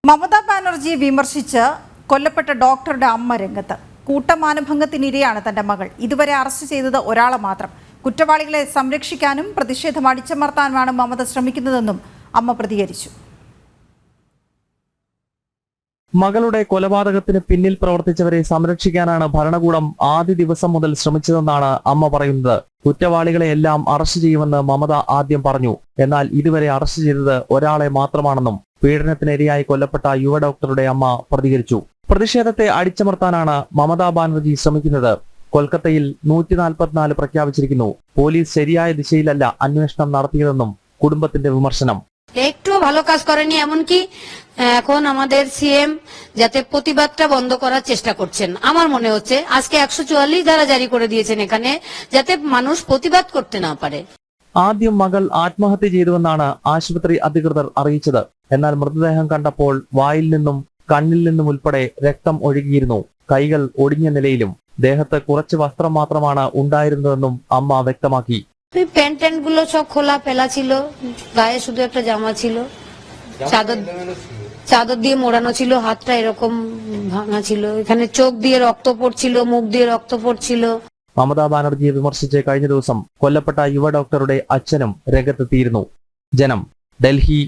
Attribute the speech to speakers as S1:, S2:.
S1: മമതാ ബാനർജിയെ വിമർശിച്ച് കൊല്ലപ്പെട്ട ഡോക്ടറുടെ അമ്മ രംഗത്ത്. കൂട്ടമാനഭംഗത്തിനിരയാണ് തന്റെ മകൾ. ഇതുവരെ അറസ്റ്റ് ചെയ്തത് ഒരാളെ മാത്രം. കുറ്റവാളികളെ സംരക്ഷിക്കാനും പ്രതിഷേധം അടിച്ചമർത്താനുമാണ് മമത ശ്രമിക്കുന്നതെന്നും അമ്മ പ്രതികരിച്ചു.
S2: മകളുടെ കൊലപാതകത്തിന് പിന്നിൽ പ്രവർത്തിച്ചവരെ സംരക്ഷിക്കാനാണ് ഭരണകൂടം ആദ്യ ദിവസം മുതൽ ശ്രമിച്ചതെന്നാണ് അമ്മ പറയുന്നത്. കുറ്റവാളികളെയെല്ലാം അറസ്റ്റ് ചെയ്യുമെന്ന് മമത ആദ്യം പറഞ്ഞു. എന്നാൽ ഇതുവരെ അറസ്റ്റ് ചെയ്തത് ഒരാളെ മാത്രമാണെന്നും പീഡനത്തിനിരയായി കൊല്ലപ്പെട്ട യുവ ഡോക്ടറുടെ അമ്മ പ്രതികരിച്ചു. പ്രതിഷേധത്തെ അടിച്ചമർത്താനാണ് മമതാ ബാനർജി ശ്രമിക്കുന്നത്. കൊൽക്കത്തയിൽ 144 പ്രഖ്യാപിച്ചിരിക്കുന്നു. പോലീസ് ശരിയായ ദിശയിലല്ല അന്വേഷണം നടത്തിയതെന്നും കുടുംബത്തിന്റെ വിമർശനം.
S3: একটু ভালো কাজ করেনি, এমনকি এখন আমাদের সিএম যাতে প্রতিবাদটা বন্ধ করার চেষ্টা করছেন। আমার মনে হচ্ছে আজকে 144 ধারা জারি করে দিয়েছেন এখানে, যাতে মানুষ প্রতিবাদ করতে না পারে।
S2: ആദ്യം മകൾ ആത്മഹത്യ ചെയ്തുവെന്നാണ് ആശുപത്രി അധികൃതർ അറിയിച്ചത്. എന്നാൽ മൃതദേഹം കണ്ടപ്പോൾ വായിൽ നിന്നും കണ്ണിൽ നിന്നും ഉൾപ്പെടെ രക്തം ഒഴുകിയിരുന്നു. കൈകൾ ഒടിഞ്ഞ നിലയിലും ദേഹത്ത് കുറച്ച് വസ്ത്രം മാത്രമാണ് ഉണ്ടായിരുന്നതെന്നും അമ്മ വ്യക്തമാക്കി.
S3: প্যান্ট ট্যান্ট গুলো সব খোলা ফেলা ছিল, গায়ে শুধু একটা জামা ছিল, চাদর দিয়ে মোড়ানো ছিল, হাতটা এরকম ভাঙা ছিল, এখানে চোখ দিয়ে রক্ত পড়ছিল, মুখ দিয়ে রক্ত পড়ছিল।
S2: മമതാ ബാനർജിയെ വിമർശിച്ച് കഴിഞ്ഞ ദിവസം കൊല്ലപ്പെട്ട യുവ ഡോക്ടറുടെ അച്ഛനും രംഗത്തെത്തിയിരുന്നു. ജനം, ഡൽഹി.